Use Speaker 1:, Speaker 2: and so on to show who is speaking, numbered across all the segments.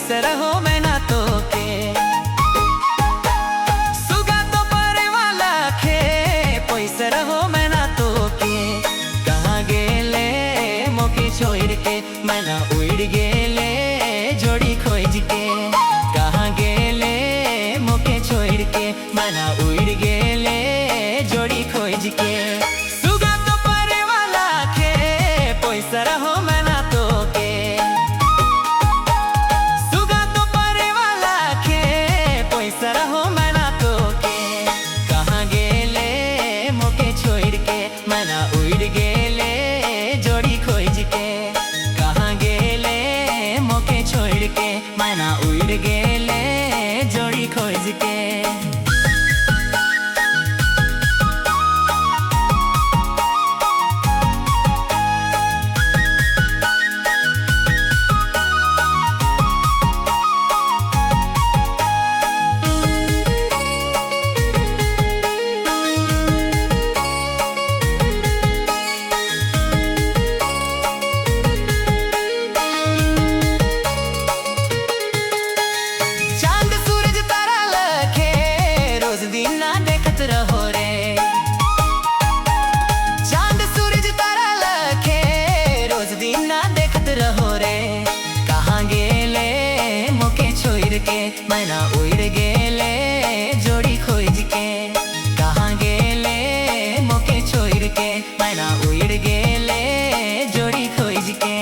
Speaker 1: पैसे रहो मैं ना तो के सुगा तो परे वाला खे पैसे रहो मैं ना तो के कहाँ गेले मोके छोड़ के मैं ना उड़ गेले जोड़ी खोज के कहाँ गेले मोके छोड़ के मैं ना उड़ गेले जोड़ी खोज के सुगा तो परे वाला खे पैसे रहो मैं ना तो के सुगा तो परे वाला खे पैसे रहो मैं ना तो के कहाँ गेले मोके छोड़ के मैं ना उड़ गेले जोड़ी खोज के कहाँ गेले मोके छोड़ के मैं ना उड़ गेले जोड़ी खोज के रहो रे चांद सूरज तारा लखे रोज दिन ना देखत रहो रे कहाँ गेले मोके छोड़ के मैं ना उड़ गेले जोड़ी खोज के कहाँ गेले मोके छोड़ के मैं ना उड़ गेले जोड़ी खोज के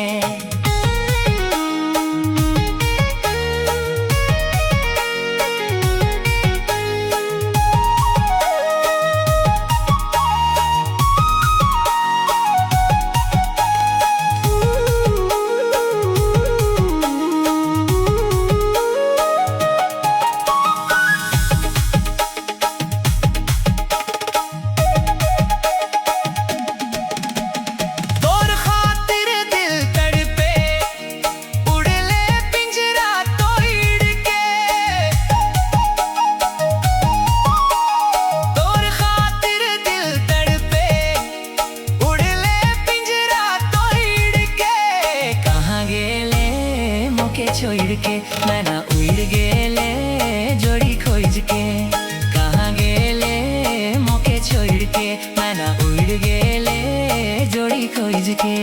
Speaker 1: छोड़ के मैं ना उड़ गेले जोड़ी खोज के कहाँ गेले मोके छोड़ के मैं ना उड़ गेले जोड़ी खोज के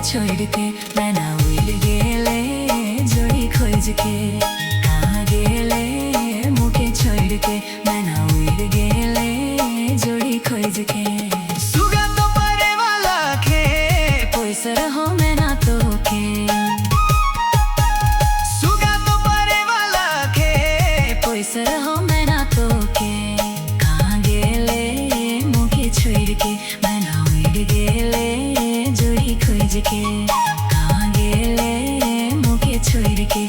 Speaker 1: छोड़ के मैं ना उड़ गेले जोड़ी खोज के कहाँ गेले मुके छोड़ के मैं ना उड़ गेले जोड़ी खोज के सुगा तो परे वाला खे पैसे रहो मैं ना तो के सुगा तो परे वाला खे पैसे रहो मैं ना तो के कहाँ गेले मुके छोड़ के मैं ना उड़ गेले जोड़ी खोज के कहाँ गेले मुके छोड़ के